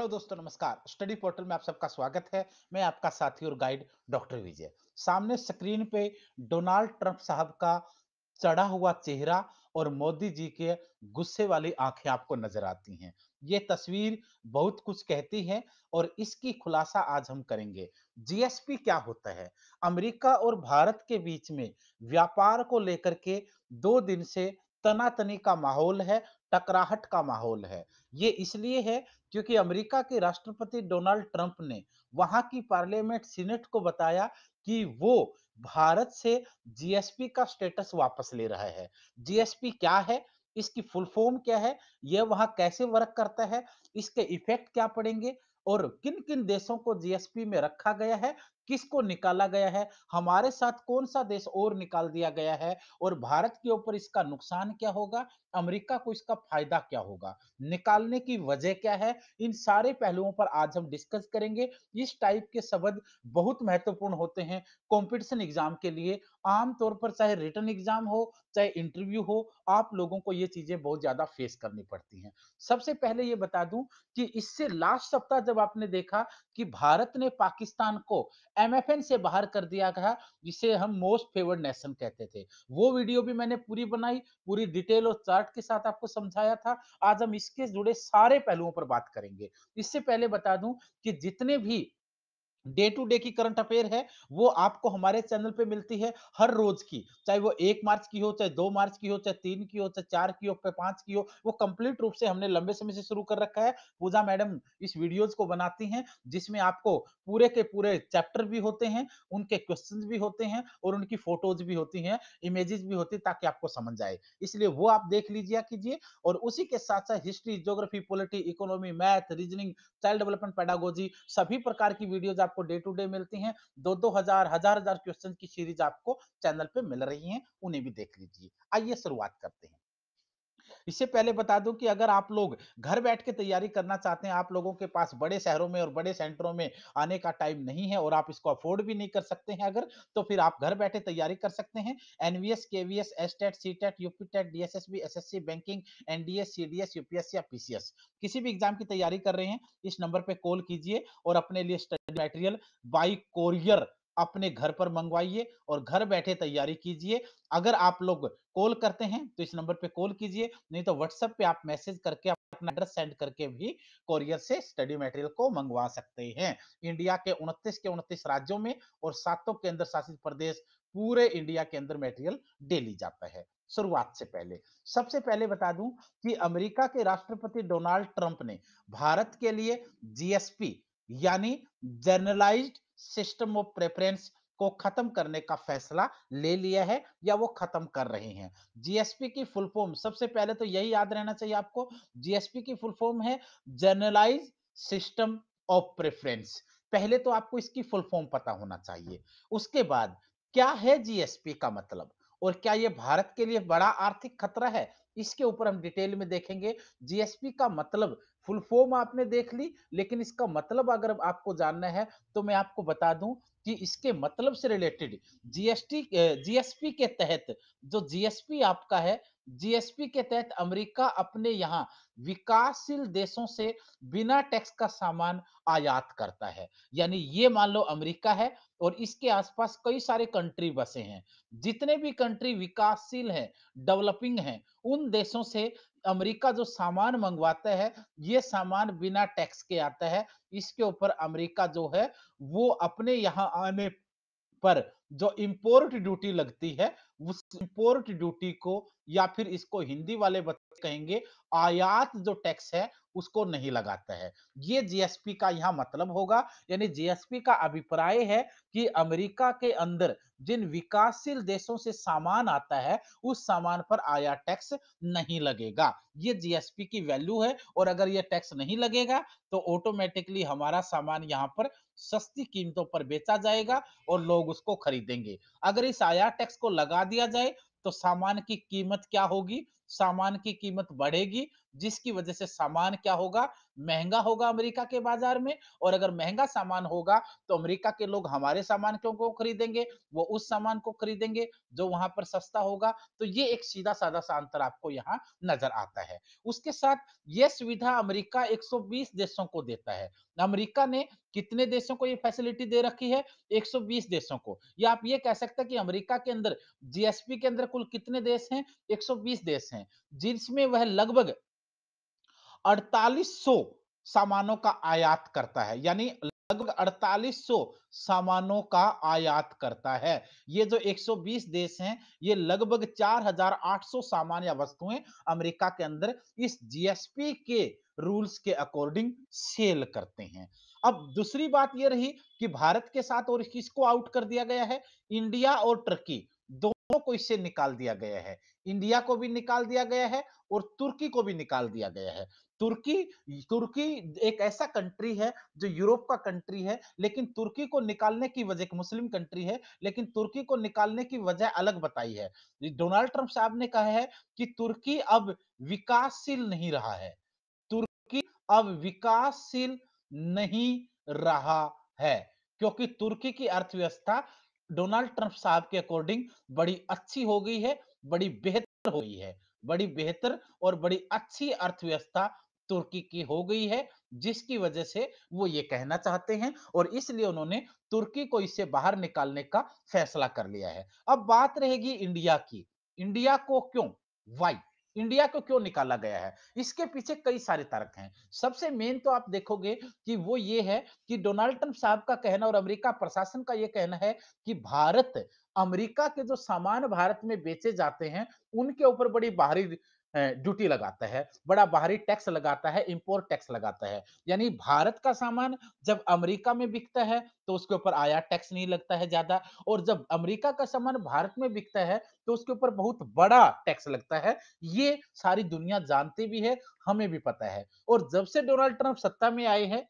Hello दोस्तों, नमस्कार। Study portal में आप सबका स्वागत है। मैं आपका साथी और गाइड डॉक्टर विजय। सामने स्क्रीन पे डोनाल्ड ट्रंप साहब का चढ़ा हुआ चेहरा और मोदी जी के गुस्से वाली आंखें आपको नजर आती हैं। ये तस्वीर बहुत कुछ कहती है और इसकी खुलासा आज हम करेंगे। जीएसपी क्या होता है? अमेरिका और भारत के बीच में व्यापार को लेकर के 2 दिन से तनातनी का माहौल है, टकराहट का माहौल है। ये इसलिए है क्योंकि अमेरिका के राष्ट्रपति डोनाल्ड ट्रंप ने वहां की पार्लियामेंट सीनेट को बताया कि वो भारत से जीएसपी का स्टेटस वापस ले रहा है। जीएसपी क्या है? इसकी फुल फॉर्म क्या है? यह वहां कैसे वर्क करता है? इसके इफेक्ट क्या पड़ेंगे? और किन किन देशों को जीएसपी में रखा गया है, किसको निकाला गया है, हमारे साथ कौन सा देश और निकाल दिया गया है और भारत के ऊपर इसका नुकसान क्या होगा, अमेरिका को इसका फायदा क्या होगा, निकालने की वजह क्या है, इन सारे पहलुओं पर आज हम डिस्कस करेंगे। इस टाइप के शब्द बहुत महत्वपूर्ण होते हैं कंपटीशन एग्जाम के लिए। आमतौर पर चाहे रिटन एग्जाम हो, चाहे इंटरव्यू हो, आप लोगों को ये चीजें बहुत ज्यादा फेस करनी पड़ती हैं। सबसे पहले ये बता दूं कि इससे लास्ट सप्ताह जब आपने देखा कि भारत ने पाकिस्तान को एमएफएन से बाहर कर दिया गया, जिसे हम मोस्ट फेवर्ड नेशन कहते थे, वो वीडियो भी मैंने पूरी बनाई, पूरी डिटेल और चार्ट के साथ आपको समझाया था। आज हम इसके जुड़े सारे पहलुओं पर बात करेंगे। इससे पहले बता दूं कि जितने भी डे टू डे की करंट अफेयर है वो आपको हमारे चैनल पे मिलती है हर रोज की, चाहे वो 1 मार्च की हो, चाहे 2 मार्च की हो, चाहे 3 की हो, चाहे 4 की हो, चाहे 5 की हो। वो कंप्लीट रूप से हमने लंबे समय से शुरू कर रखा है। पूजा मैडम इस वीडियोस को बनाती हैं जिसमें आपको पूरे के पूरे चैप्टर भी होते हैं, उनके क्वेश्चंस भी होते हैं और उनकी फोटोज भी होती हैं, इमेजेस भी होती है, ताकि आपको समझ आए। इसलिए वो आप देख लीजिए कीजिए। और उसी के साथ साथ history, geography, polity, economy, math, reasoning, child development, pedagogy, सभी प्रकार की वीडियोज आपको डे टू डे मिलती हैं। दो हजार हजार हजार क्वेश्चन की सीरीज आपको चैनल पे मिल रही हैं, उन्हें भी देख लीजिए। आइए शुरुआत करते हैं। इससे पहले बता दूं कि अगर आप लोग घर बैठ के तैयारी करना चाहते हैं, आप लोगों के पास बड़े शहरों में और बड़े सेंटरों में आने का टाइम नहीं है और आप इसको अफोर्ड भी नहीं कर सकते हैं अगर, तो फिर आप घर बैठे तैयारी कर सकते हैं। NVS, KVS, STET, CTET, UPTET, DSSB, SSC, banking, NDS, CDS, UPSC या पीसीएस, किसी भी एग्जाम की तैयारी कर रहे हैं, इस नंबर पे कॉल कीजिए और अपने लिए स्टडी मटेरियल बाई कोरियर अपने घर पर मंगवाइए और घर बैठे तैयारी कीजिए। अगर आप लोग कॉल करते हैं तो इस नंबर पे कॉल कीजिए, नहीं तो व्हाट्सएप पे आप मैसेज करके अपना एड्रेस सेंड करके भी कोरियर से स्टडी मटेरियल को मंगवा सकते हैं। इंडिया के 29 के 29 राज्यों में और 7 केंद्र शासित प्रदेश, पूरे इंडिया के अंदर मटेरियल डेली जाता है। शुरुआत से पहले सबसे पहले बता दूं कि अमेरिका के राष्ट्रपति डोनाल्ड ट्रंप ने भारत के लिए जीएसपी यानी जनरलाइज्ड सिस्टम ऑफ प्रेफरेंस को खत्म करने का फैसला ले लिया है या वो खत्म कर रहे हैं। जीएसपी की फुल फॉर्म सबसे पहले तो यही याद रहना चाहिए आपको, जीएसपी की फुल फॉर्म है जनरलाइज सिस्टम ऑफ प्रेफरेंस। पहले तो आपको इसकी फुल फॉर्म पता होना चाहिए। उसके बाद क्या है जीएसपी का मतलब और क्या यह भारत के लिए बड़ा आर्थिक खतरा है, इसके ऊपर हम डिटेल में देखेंगे। जीएसपी का मतलब, फुल फॉर्म आपने देख ली, लेकिन इसका मतलब अगर आपको जानना है तो मैं आपको बता दूं कि इसके मतलब से रिलेटेड जीएसपी के तहत, जो जीएसपी आपका है, जीएसपी के तहत अमेरिका अपने यहां विकासशील देशों से बिना टैक्स का सामान आयात करता है। यानी ये मान लो अमेरिका है और इसके आसपास कई सारे कंट्री बसे हैं, जितने भी कंट्री विकासशील हैं, डेवलपिंग हैं, उन देशों से अमेरिका जो सामान मंगवाता है, ये सामान बिना टैक्स के आता है। इसके ऊपर अमेरिका जो है वो अपने यहां आने पर जो इंपोर्ट ड्यूटी लगती है, उस इंपोर्ट ड्यूटी को, या फिर इसको हिंदी वाले बच्चे कहेंगे आयात जो टैक्स है, उसको नहीं लगाता है। ये जीएसपी का यहां मतलब होगा। यानी जीएसपी का अभिप्राय है कि अमेरिका के अंदर जिन विकासशील देशों से सामान आता है, उस सामान पर आयात टैक्स नहीं लगेगा। ये जीएसपी की वैल्यू है और अगर ये टैक्स नहीं लगेगा तो ऑटोमेटिकली हमारा सामान यहां पर सस्ती कीमतों पर बेचा जाएगा और लोग उसको खरीदेंगे। अगर इस आयात टैक्स को लगा दिया जाए तो सामान की कीमत क्या होगी? सामान की कीमत बढ़ेगी, जिसकी वजह से सामान क्या होगा? महँगा होगा अमेरिका के बाज़ार में और अगर महँगा सामान होगा, तो अमेरिका के लोग हमारे सामान क्यों खरीदेंगे? वो उस सामान को खरीदेंगे, जो वहाँ पर सस्ता होगा। तो ये एक सीधा-साधा सा अंतर आपको यहाँ नज़र आता है। उसके साथ ये सुविधा अमेरिका 120 देशों को देता है। अमेरिका ने कितने देशों को ये फैसिलिटी दे रखी है? 120 देशों को। या आप ये कह सकते हैं कि अमेरिका के अंदर जीएसपी के अंदर कुल कितने देश हैं? 120 देश हैं, जिसमें वह लगभग 4800 सामानों का आयात करता है, यानी लगभग 4800 सामानों का आयात करता है। ये जो 120 देश हैं, ये लगभग 4800 सामान या वस्तुएं अमेरिका के अंदर इस जीएसपी के रूल्स के अकॉर्डिंग सेल करते हैं। अब दूसरी बात ये रही कि भारत के साथ और किसको आउट कर दिया गया है? इंडिया और टर्की दोनों को इससे निकाल दिया गया है। इंडिया को भी निकाल दिया गया है और तुर्की को भी निकाल दिया गया है। तुर्की तुर्की एक ऐसा कंट्री है जो यूरोप का कंट्री है, लेकिन तुर्की को निकालने की वजह एक मुस्लिम कंट्री है, लेकिन तुर्की को निकालने की वजह अलग बताई है। डोनाल्ड ट्रंप साहब ने कहा है कि तुर्की अब विकासशील नहीं रहा है। तुर्की अब विकासशील नहीं रहा है, क्योंकि तुर्की की अर्थव्यवस्था डोनाल्ड ट्रंप साहब के अकॉर्डिंग बड़ी अच्छी हो गई है, बड़ी बेहतर हो गई है। बड़ी बेहतर और बड़ी अच्छी अर्थव्यवस्था तुर्की की हो गई है, जिसकी वजह से वो ये कहना चाहते हैं और इसलिए उन्होंने तुर्की को इससे बाहर निकालने का फैसला कर लिया है। अब बात रहेगी इंडिया की। इंडिया को क्यों? व्हाई? इंडिया को क्यों निकाला गया है? इसके पीछे कई सारे तर्क हैं। सबसे मेन तो आप देखोगे कि वो ये है कि डोनाल्ड ट्रंप साहब का कहना और अमेरिका प्रशासन का ये कहना है कि भारत अमेरिका के जो सामान भारत में बेचे जाते हैं, उनके ऊपर बड़ी बाहरी ड्यूटी लगाता है, बड़ा बाहरी टैक्स लगाता है, इम्पोर्ट टैक्स लगाता है। यानी भारत का सामान जब अमेरिका में बिकता है, तो उसके ऊपर आयात टैक्स नहीं लगता है ज़्यादा और जब अमेरिका का सामान भारत में बिकता है, तो उसके ऊपर बहुत बड़ा टैक्स लगता है। ये सारी दुनिया जानती भी है, हमें भी पता है और जब से डोनाल्ड ट्रंप सत्ता में आए हैं,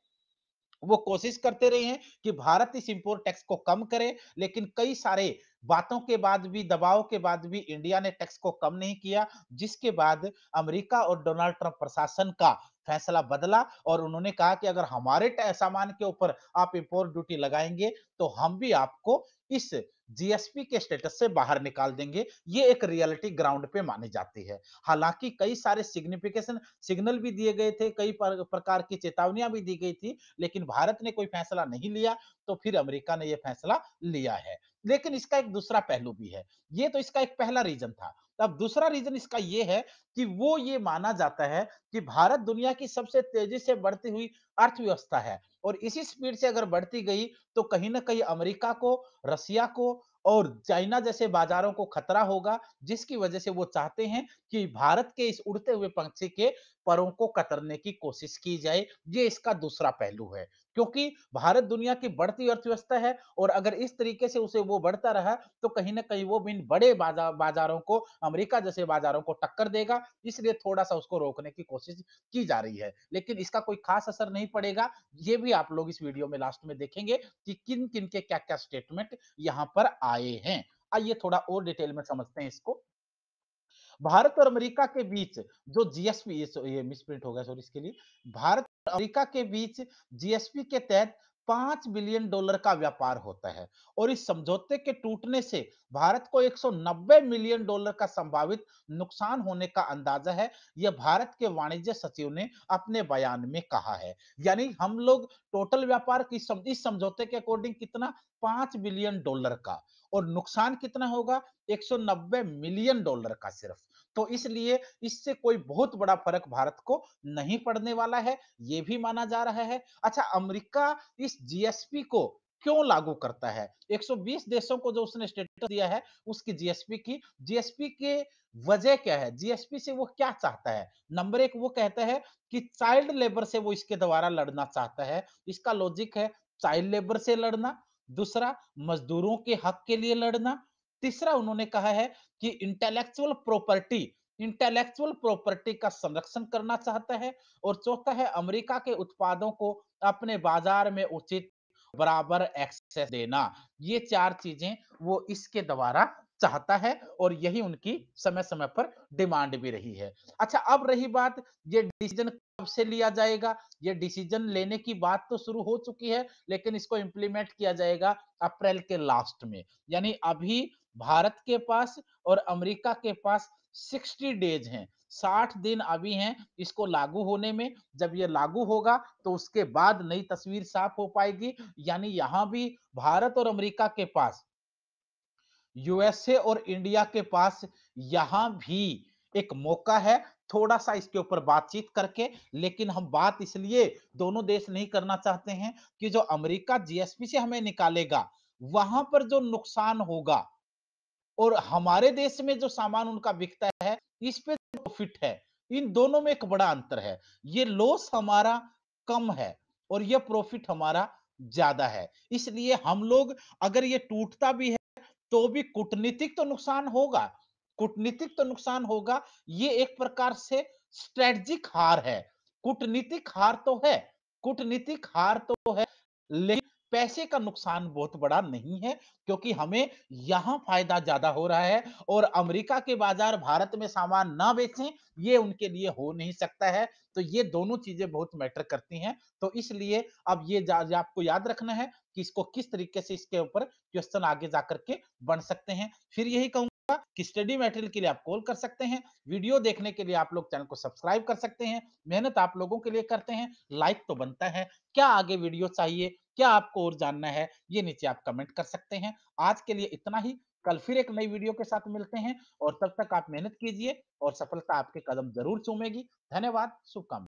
वो कोशिश करते रहे हैं कि भारत इस इंपोर्ट टैक्स को कम करे, लेकिन कई सारे बातों के बाद भी, दबाव के बाद भी इंडिया ने टैक्स को कम नहीं किया, जिसके बाद अमेरिका और डोनाल्ड ट्रंप प्रशासन का फैसला बदला और उन्होंने कहा कि अगर हमारे सामान के ऊपर आप इंपोर्ट ड्यूटी लगाएंगे, तो हम भी आपको इस जीएसपी के स्टेटस से बाहर निकाल देंगे। ये एक रियलिटी ग्राउंड पे मानी जाती है। हालांकि कई सारे सिग्निफिकेशन सिग्नल भी दिए गए थे, कई प्रकार की चेतावनियां भी दी गई थी, लेकिन भारत ने कोई फैसला नहीं लिया, तो फिर अमेरिका ने यह फैसला लिया है। लेकिन इसका एक दूसरा पहलू भी है। ये तो इसका एक पहला रीजन था। अब दूसरा रीजन इसका ये है कि वो ये माना जाता है कि भारत दुनिया की सबसे तेजी से बढ़ती हुई अर्थव्यवस्था है और इसी स्पीड से अगर बढ़ती गई तो कहीं ना कहीं अमेरिका को, रसिया को और चाइना जैसे बाजारों को खतरा होगा, जिसकी वजह से वो चाहते हैं कि भारत के इस उड़ते हुए पंछी के परों को कतरने की कोशिश की जाए। ये इसका दूसरा पहलू है, क्योंकि भारत दुनिया की बढ़ती अर्थव्यवस्था है और अगर इस तरीके से उसे वो बढ़ता रहा, तो कहीं न कहीं वो इन बड़े बाज़ारों को, अमेरिका जैसे बाज़ारों को टक्कर देगा, इसलिए थोड़ा-सा उसको रोकने की कोशिश की जा रही है। लेकिन इसका कोई ख़ास असर नहीं पड़ेगा, ये भी आप लोग इस वीडियो में लास्ट में देखेंगे कि किन-किन के क्या-क्या स्टेटमेंट यहाँ पर आए हैं। आइए थोड़ा और डिटेल में समझते हैं इसको। भारत और अमेरिका के बीच जो जीएसपी ये मिसप्रिंट हो गया सॉरी इसके लिए। भारत और अमेरिका के बीच जीएसपी के तहत 5 बिलियन डॉलर का व्यापार होता है और इस समझौते के टूटने से भारत को 190 मिलियन डॉलर का संभावित नुकसान होने का अंदाजा है। यह भारत के वाणिज्य सचिव ने अपने बयान में कहा है। यानी हम लोग टोटल व्यापार की इस समझौते के अकॉर्डिंग कितना 5 बिलियन डॉलर का और नुकसान कितना होगा 190 मिलियन डॉलर का सिर्फ। तो इसलिए इससे कोई बहुत बड़ा फर्क भारत को नहीं पड़ने वाला है, ये भी माना जा रहा है। अच्छा, अमेरिका इस जीएसपी को क्यों लागू करता है? 120 देशों को जो उसने स्टेटस दिया है, उसकी जीएसपी के वजह क्या है? जीएसपी से वो क्या चाहता है? नंबर 1 वो कहता है कि चाइल्ड लेबर से वो इसके द्वारा लड़ना चाहता है। इसका लॉजिक है चाइल्ड लेबर से लड़ना, दूसरा मजदूरों के हक के लिए लड़ना, तीसरा उन्होंने कहा है कि इंटेलेक्चुअल प्रॉपर्टी का संरक्षण करना चाहता है और चौथा है अमेरिका के उत्पादों को अपने बाजार में उचित बराबर एक्सेस देना। ये चार चीजें वो इसके द्वारा चाहता है और यही उनकी समय-समय पर डिमांड भी रही है। अच्छा, अब रही बात ये डिसीजन कब से लिया जाएगा? ये डिसीजन लेने की बात तो शुरू हो चुकी है, लेकिन इसको इम्प्लीमेंट किया जाएगा अप्रैल के लास्ट में। यानी अभी भारत के पास और अमेरिका के पास 60 डेज़ हैं, 60 दिन अभी हैं इसको लागू होने में। जब ये लागू होगा तो उसके बाद नई तस्वीर साफ हो पाएगी। यानी यहाँ भी भारत और अमेरिका के पास, यूएसए और इंडिया के पास यहाँ भी एक मौका है थोड़ा-सा इसके ऊपर बातचीत करके। लेकिन हम बात इसलिए दोनों देश नहीं करना चाहते हैं कि जो अमेरिका जीएसपी से हमें निकालेगा, वहाँ पर जो नुकसान होगा और हमारे देश में जो सामान उनका बिकता है, इस पे जो प्रॉफिट है, इन दोनों में एक बड़ा अंतर है। ये लॉस हमारा कम है और ये प्रॉफिट हमारा ज़्यादा है। इसलिए हम लोग, अगर ये टूटता भी है तो भी कूटनीतिक तो नुकसान होगा, कूटनीतिक तो नुकसान होगा। ये एक प्रकार से स्ट्रैटेजिक हार है। कूटनीतिक हार तो है, कूटनीतिक हार तो है, लेकिन पैसे का नुकसान बहुत बड़ा नहीं है, क्योंकि हमें यहाँ फ़ायदा ज़्यादा हो रहा है और अमेरिका के बाज़ार भारत में सामान ना बेचें, ये उनके लिए हो नहीं सकता है। तो ये दोनों चीज़ें बहुत मैटर करती हैं। तो इसलिए अब ये आपको याद रखना है कि इसको किस तरीके से इसके ऊपर क्वेश्चन आगे जाकर के बन सकते हैं। फिर यही कहूँगा कि स्टडी मटेरियल के लिए आप कॉल कर सकते हैं, वीडियो देखने के लिए आप लोग चैनल को सब्सक्राइब कर सकते हैं। मेहनत आप लोगों के लिए करते हैं, लाइक तो बनता है। क्या आगे वीडियो चाहिए, क्या आपको और जानना है, ये नीचे आप कमेंट कर सकते हैं। आज के लिए इतना ही, कल फिर एक नई वीडियो के साथ मिलते हैं और तब तक आप मेहनत कीजिए और सफलता आपके कदम ज़रूर चूमेगी। धन्यवाद, शुभकामनाएँ।